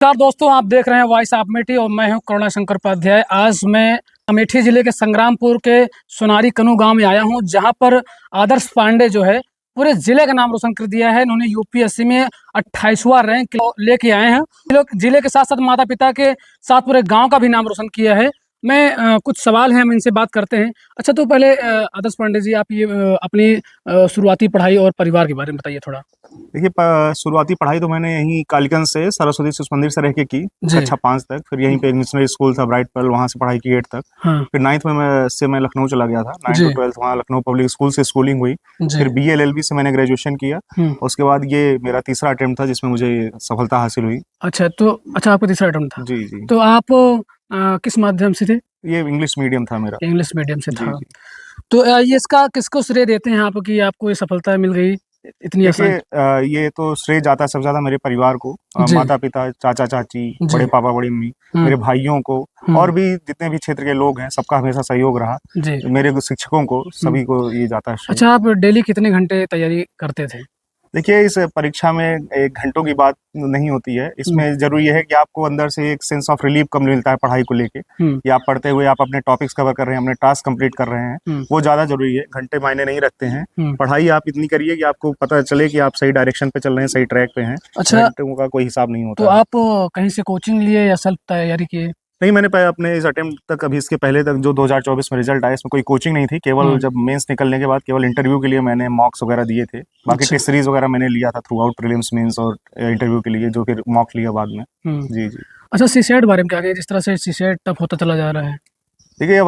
नमस्कार दोस्तों, आप देख रहे हैं वॉइस ऑफ अमेठी और मैं हूं करुणा शंकर उपाध्याय। आज मैं अमेठी जिले के संग्रामपुर के सोनारी कनू गांव में आया हूं, जहां पर आदर्श पांडे जो है पूरे जिले का नाम रोशन कर दिया है। इन्होंने यूपीएससी में 28वां रैंक लेके आए हैं। लोग जिले के साथ साथ माता पिता के साथ पूरे गाँव का भी नाम रोशन किया है। कुछ सवाल हैं, हम इनसे बात करते हैं। अच्छा, तो पहले आदर्श पांडे जी, आप ये अपनी शुरुआती पढ़ाई और परिवार के बारे में बताइए थोड़ा। देखिए, शुरुआती पढ़ाई तो मैंने यहीं कालीगंज से सरस्वती शिशु मंदिर से रह के की, कक्षा 5 तक। फिर यहीं पे मिशनरी स्कूल था ब्राइट पर्ल, वहाँ से पढ़ाई की 8 तक। हाँ। फिर 9th में मैं लखनऊ चला गया था। 9 to 12 वहाँ लखनऊ पब्लिक स्कूल से स्कूलिंग हुई। फिर BA LLB से मैंने ग्रेजुएशन किया। उसके बाद ये मेरा तीसरा अटेम्प्ट था जिसमें मुझे सफलता हासिल हुई। अच्छा, आपका तीसरा अटेम्प्ट था। जी जी। तो आप किस माध्यम से थे? ये इंग्लिश मीडियम था मेरा। इंग्लिश मीडियम से जी था। जी। तो ये इसका किसको श्रेय देते हैं आप कि आपको ये सफलता मिल गई इतनी आसान? देखिए, ये तो श्रेय जाता है सबसे ज्यादा मेरे परिवार को, जी। माता पिता, चाचा चाची, जी। बड़े पापा बड़ी मम्मी, मेरे भाइयों को, और भी जितने भी क्षेत्र के लोग हैं, सबका हमेशा सहयोग रहा। जी। मेरे शिक्षकों को, सभी को ये जाता है श्रेय। अच्छा, आप डेली कितने घंटे तैयारी करते थे? देखिए, इस परीक्षा में एक घंटों की बात नहीं होती है। इसमें जरूरी है कि आपको अंदर से एक सेंस ऑफ रिलीफ कब मिलता है पढ़ाई को लेके, कि आप पढ़ते हुए आप अपने टॉपिक्स कवर कर रहे हैं, अपने टास्क कंप्लीट कर रहे हैं, वो ज्यादा जरूरी है। घंटे मायने नहीं रखते हैं। पढ़ाई आप इतनी करिए कि आपको पता चले कि आप सही डायरेक्शन पे चल रहे हैं, सही ट्रैक पे हैं। अच्छा, घंटों का कोई हिसाब नहीं होता। तो आप कहीं से कोचिंग लिए या सेल्फ तैयारी किए? नहीं, मैंने अपने इस अटेम्प्ट तक, अभी इसके पहले तक जो 2024 में रिजल्ट आया, इसमें कोई कोचिंग नहीं थी। केवल जब मेंस निकलने के बाद केवल इंटरव्यू के लिए मैंने मॉक्स वगैरह दिए थे। बाकी टेस्ट सीरीज वगैरह मैंने लिया था थ्रू आउट प्रीलिम्स, मेंस और इंटरव्यू के लिए, जो फिर मॉक लिया बाद में। जी जी। अच्छा, सीसेट बारे में क्या कहें? जिस तरह से सीसेट टफ होता चला जा रहा है। देखिए, अब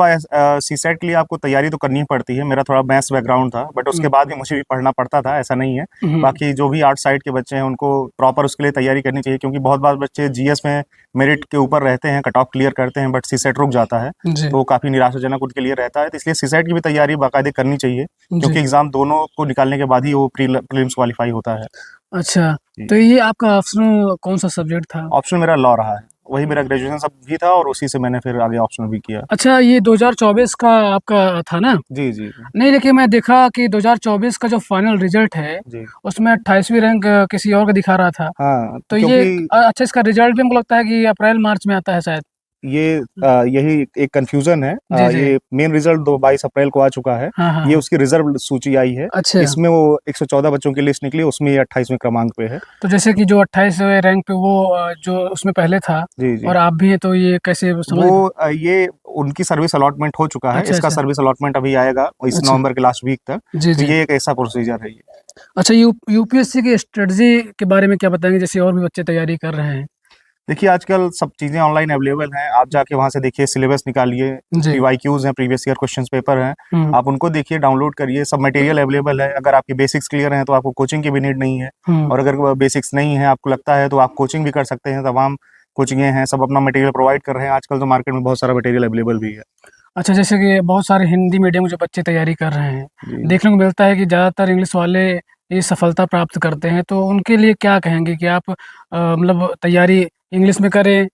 CSET के लिए आपको तैयारी तो करनी पड़ती है। मेरा थोड़ा मैथ्स बैकग्राउंड था, बट उसके बाद भी मुझे भी पढ़ना पड़ता था, ऐसा नहीं है। बाकी जो भी आर्ट साइड के बच्चे हैं, उनको प्रॉपर उसके लिए तैयारी करनी चाहिए, क्योंकि बहुत बार बच्चे GS में मेरिट के ऊपर रहते हैं, कट ऑफ क्लियर करते हैं, बट CSET रुक जाता है, तो काफी निराशाजनक उनके लिए रहता है। तो इसलिए CSET की भी तैयारी बाकायदे करनी चाहिए, क्योंकि एग्जाम दोनों को निकालने के बाद ही वो प्रीलिम्स क्वालिफाई होता है। अच्छा, तो ये आपका ऑप्शनल कौन सा सब्जेक्ट था? ऑप्शन मेरा लॉ रहा है, वही मेरा ग्रेजुएशन सब भी था, और उसी से मैंने फिर आगे ऑप्शनल भी किया। अच्छा, ये 2024 का आपका था ना? जी जी। नहीं, देखिए मैं देखा कि 2024 का जो फाइनल रिजल्ट है, उसमें 28वीं रैंक किसी और का दिखा रहा था। हाँ, तो ये अच्छा, इसका रिजल्ट भी हमको लगता है कि अप्रैल मार्च में आता है शायद। यही एक कंफ्यूजन है। ये मेन रिजल्ट 22 अप्रैल को आ चुका है। हाँ। ये उसकी रिजर्व सूची आई है। अच्छा। इसमें वो 114 बच्चों की लिस्ट निकली, उसमें ये 28वें क्रमांक पे है। तो जैसे कि जो 28वें रैंक पे वो जो उसमें पहले था, जी जी, और आप भी हैं, तो ये कैसे समझ? वो ये उनकी सर्विस अलॉटमेंट हो चुका है। इसका सर्विस अलॉटमेंट अभी आएगा इस नवंबर के लास्ट वीक तक। तो ये एक ऐसा प्रोसीजर है ये। अच्छा, यूपीएससी की स्ट्रेटजी के बारे में क्या बताएंगे, जैसे और भी बच्चे तैयारी कर रहे हैं? देखिए, आजकल सब चीज़ें ऑनलाइन अवेलेबल हैं। आप जाके वहाँ से देखिए, सिलेबस निकालिए, PYQs हैं, प्रीवियस ईयर क्वेश्चंस पेपर हैं, आप उनको देखिए, डाउनलोड करिए। सब मटेरियल अवेलेबल है। अगर आपकी बेसिक्स क्लियर हैं तो आपको कोचिंग की भी नीड नहीं है, और अगर बेसिक्स नहीं है, आपको लगता है, तो आप कोचिंग भी कर सकते हैं। तमाम कोचिंगें हैं, सब अपना मटेरियल प्रोवाइड कर रहे हैं। आजकल तो मार्केट में बहुत सारा मटेरियल अवेलेबल भी है। अच्छा, जैसे कि बहुत सारे हिंदी मीडियम जो बच्चे तैयारी कर रहे हैं, देखने को मिलता है कि ज़्यादातर इंग्लिश वाले ये सफलता प्राप्त करते हैं, तो उनके लिए क्या कहेंगे कि आप मतलब तैयारी इंग्लिश में करें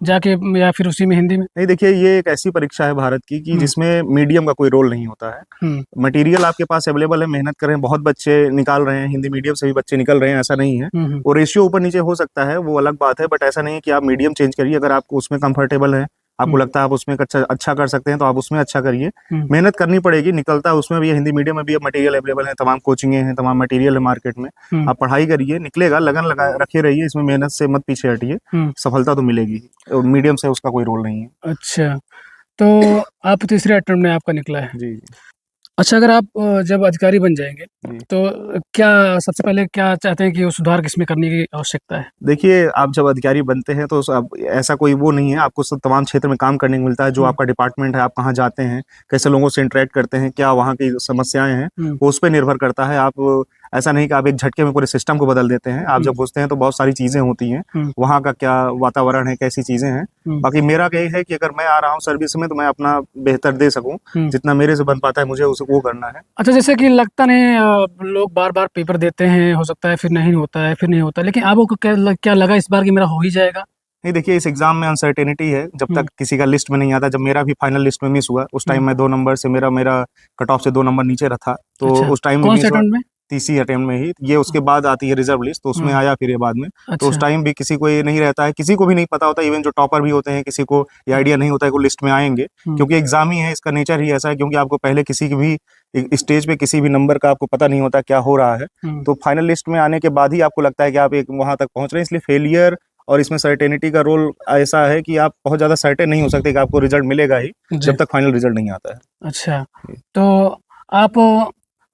जाके, या फिर उसी में हिंदी में? नहीं, देखिए, ये एक ऐसी परीक्षा है भारत की कि जिसमें मीडियम का कोई रोल नहीं होता है। मटेरियल आपके पास अवेलेबल है, मेहनत करें, बहुत बच्चे निकाल रहे हैं, हिंदी मीडियम से भी बच्चे निकल रहे हैं, ऐसा नहीं है। वो रेशियो ऊपर नीचे हो सकता है, वो अलग बात है, बट ऐसा नहीं है कि आप मीडियम चेंज करिए। अगर आपको उसमें कंफर्टेबल है, आपको लगता है आप उसमें अच्छा कर सकते हैं, तो आप उसमें अच्छा करिए। मेहनत करनी पड़ेगी, निकलता है उसमें भी। हिंदी मीडियम में भी अब मटेरियल अवेलेबल है, तमाम कोचिंगे हैं, तमाम मटेरियल है मार्केट में। आप पढ़ाई करिए, निकलेगा, लगन लगा रखे रहिए, इसमें मेहनत से मत पीछे हटिए, सफलता तो मिलेगी। और मीडियम से उसका कोई रोल नहीं है। अच्छा, तो आप तीसरे अटेम्प्ट में आपका निकला है। जी। अच्छा, अगर आप जब अधिकारी बन जाएंगे, तो क्या सबसे पहले क्या चाहते हैं कि वो सुधार किसमें करने की आवश्यकता है? देखिए, आप जब अधिकारी बनते हैं, तो ऐसा कोई वो नहीं है, आपको सब तमाम क्षेत्र में काम करने को मिलता है। जो आपका डिपार्टमेंट है, आप कहाँ जाते हैं, कैसे लोगों से इंटरेक्ट करते हैं, क्या वहाँ की समस्याएं हैं, वो उस पर निर्भर करता है। आप ऐसा नहीं कि आप एक झटके में पूरे सिस्टम को बदल देते हैं। आप जब घुसते हैं तो बहुत सारी चीजें होती हैं, वहाँ का क्या वातावरण है, कैसी चीजें हैं। बाकी मेरा यही है कि अगर मैं आ रहा हूँ सर्विस में, तो मैं अपना बेहतर दे सकूँ, जितना मेरे से बन पाता है, मुझे उसे वो करना है। अच्छा, जैसे कि लगता नहीं, लोग बार बार पेपर देते हैं, हो सकता है फिर नहीं होता है, फिर नहीं होता, लेकिन आपको क्या लगा इस बार कि मेरा हो ही जाएगा? नहीं, देखिए, इस एग्जाम में अनसर्टेनिटी है। जब तक किसी का लिस्ट में नहीं आता, जब मेरा भी फाइनल लिस्ट में मिस हुआ, उस टाइम मैं 2 नंबर से, मेरा कट ऑफ से 2 नंबर नीचे रहा था, तो उस टाइम कौन से अटेम्प्ट में? तीसरी अटेम्प्ट में ही, ये उसके बाद आती है रिजर्व लिस्ट, तो उसमें आया फिर ये बाद में। तो उस टाइम भी किसी को ये नहीं रहता है, किसी को भी नहीं पता होता, इवन जो टॉपर भी होते हैं किसी को ये आइडिया नहीं होता है कि वो लिस्ट में आएंगे, क्योंकि एग्जाम ही है, इसका नेचर ही ऐसा है, क्योंकि आपको पहले किसी की भी स्टेज पे किसी भी नंबर का आपको पता नहीं होता क्या हो रहा है। तो फाइनल लिस्ट में आने के बाद ही आपको लगता है कि आप एक वहां तक पहुंच रहे हैं। इसलिए फेलियर और इसमें सर्टेनिटी का रोल ऐसा है कि आप बहुत ज्यादा सर्टेन नहीं हो सकते कि आपको रिजल्ट मिलेगा ही जब तक फाइनल रिजल्ट नहीं आता है। अच्छा, तो आप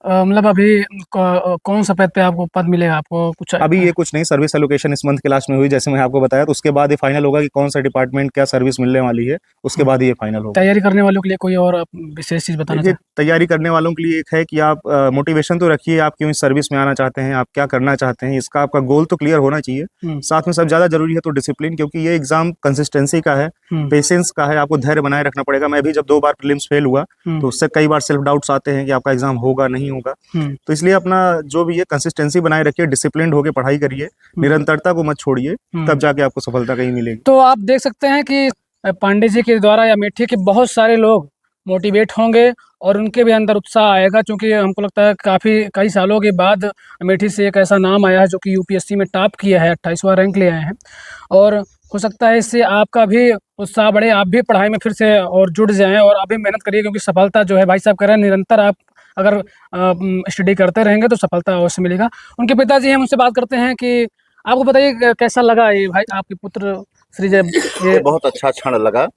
मतलब अभी कौन सा पद पे आपको पद मिलेगा, आपको कुछ अभी ये कुछ नहीं, सर्विस एलोकेशन इस मंथ के लास्ट में हुई, जैसे मैं आपको बताया, तो उसके बाद ये फाइनल होगा कि कौन सा डिपार्टमेंट क्या सर्विस मिलने वाली है, उसके बाद ये फाइनल होगा। तैयारी करने वालों के लिए कोई और विशेष चीज बताना चाहिए? तैयारी करने वालों के लिए एक है कि आप मोटिवेशन तो रखिए, आप क्यों इस सर्विस में आना चाहते हैं, आप क्या करना चाहते हैं, इसका आपका गोल तो क्लियर होना चाहिए। साथ में सब ज्यादा जरूरी है तो डिसिप्लिन, क्योंकि ये एग्जाम कंसिस्टेंसी का है, पेशेंस का है, आपको धैर्य बनाए रखना पड़ेगा। मैं भी जब 2 बार प्रीलिम्स फेल हुआ तो उससे कई बार सेल्फ डाउट्स आते हैं कि आपका एग्जाम होगा नहीं होगा, तो इसलिए अपना जो भी है कंसिस्टेंसी बनाए रखिए, डिसिप्लिन होकर पढ़ाई करिए, निरंतरता को मत छोड़िए, तब जाके आपको सफलता कहीं मिलेगी। तो आप देख सकते हैं कि पांडे जी के द्वारा या अमेठी के बहुत सारे लोग मोटिवेट होंगे और उनके भी अंदर उत्साह आएगा, क्योंकि हमको लगता है कई सालों के बाद अमेठी से एक ऐसा नाम आया है जो कि यूपीएससी में टॉप किया है, 28वां रैंक ले आए हैं। और हो सकता है इससे आपका भी उत्साह बढ़े, आप भी पढ़ाई में फिर से और जुड़ जाएं और अभी मेहनत करिए, क्योंकि सफलता जो है भाई साहब कह रहे हैं निरंतर आप अगर स्टडी करते रहेंगे तो सफलता अवश्य मिलेगा। उनके पिताजी हम उनसे बात करते हैं कि आपको बताइए कैसा लगा ये भाई आपके पुत्र श्री जब ये बहुत अच्छा क्षण लगा,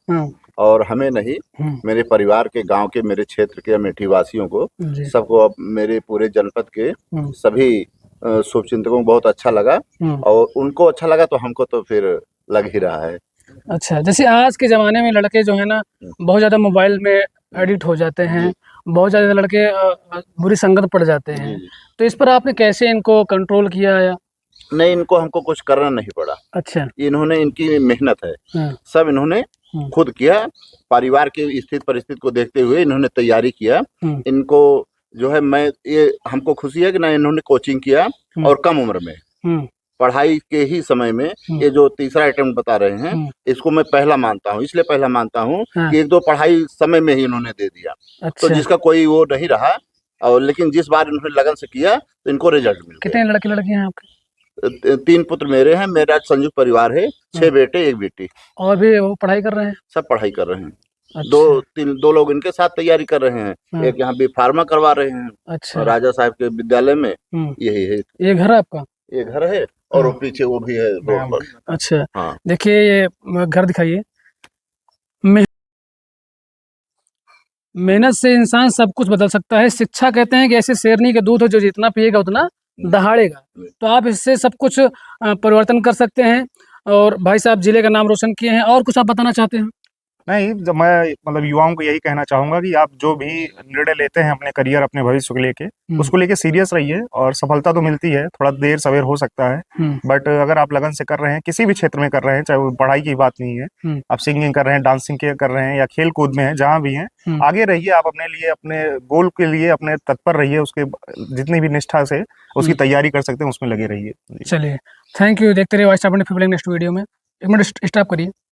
और हमें नहीं, मेरे परिवार के, गांव के, मेरे क्षेत्र के अमेठी वासियों को, सबको, अब मेरे पूरे जनपद के सभी शुभचिंतकों को बहुत अच्छा लगा, और उनको अच्छा लगा तो हमको तो फिर लग ही रहा है। अच्छा, जैसे आज के ज़माने में लड़के जो है ना बहुत ज़्यादा मोबाइल में एडिक्ट हो जाते हैं, बहुत ज़्यादा लड़के बुरी संगत पड़ जाते हैं, तो इस पर आपने कैसे इनको कंट्रोल किया या? नहीं, इनको हमको कुछ करना नहीं पड़ा। अच्छा, इन्होंने, इनकी मेहनत है, सब इन्होंने खुद किया, परिवार की स्थिति परिस्थिति को देखते हुए इन्होंने तैयारी किया। इनको जो है, मैं ये हमको खुशी है कि ना इन्होंने कोचिंग किया, और कम उम्र में पढ़ाई के ही समय में ये जो तीसरा अटेम्प्ट बता रहे हैं, इसको मैं पहला मानता हूँ। इसलिए पहला मानता हूँ कि एक दो पढ़ाई समय में ही इन्होंने दे दिया। अच्छा। तो जिसका कोई वो नहीं रहा, और लेकिन जिस बार इन्होंने लगन से किया तो इनको रिजल्ट मिल गया। कितने लड़के लड़कियां हैं आपके? 3 पुत्र मेरे हैं, मेरा संयुक्त परिवार है, 6 बेटे 1 बेटी। और भी वो पढ़ाई कर रहे हैं? सब पढ़ाई कर रहे हैं। अच्छा। 2 लोग इनके साथ तैयारी कर रहे हैं, एक यहाँ भी फार्मा करवा रहे हैं। अच्छा। राजा साहब के विद्यालय में। यही है। ये घर है आपका? ये घर है, और वो पीछे वो भी है रोड पर। अच्छा, हाँ। देखिए ये घर दिखाइए। मेहनत से इंसान सब कुछ बदल सकता है। शिक्षा कहते हैं कि ऐसे शेरनी का दूध हो जो जितना पिएगा उतना दहाड़ेगा, तो आप इससे सब कुछ परिवर्तन कर सकते हैं। और भाई साहब जिले का नाम रोशन किए हैं, और कुछ आप बताना चाहते हैं? नहीं, जब मैं मतलब युवाओं को यही कहना चाहूंगा कि आप जो भी निर्णय लेते हैं अपने करियर, अपने भविष्य को लेके, उसको लेके सीरियस रहिए, और सफलता तो मिलती है, थोड़ा देर सवेर हो सकता है, बट अगर आप लगन से कर रहे हैं, किसी भी क्षेत्र में कर रहे हैं, चाहे वो पढ़ाई की बात नहीं है, आप सिंगिंग कर रहे हैं, डांसिंग कर रहे हैं, या खेल कूद में है, जहाँ भी हैं, आगे रहिए। आप अपने लिए, अपने गोल के लिए अपने तत्पर रहिए, उसके जितनी भी निष्ठा से उसकी तैयारी कर सकते हैं उसमें लगे रहिए। चलिए, थैंक यू। देखते रहिए voice of India next video में। 1 मिनट स्टॉप करिए।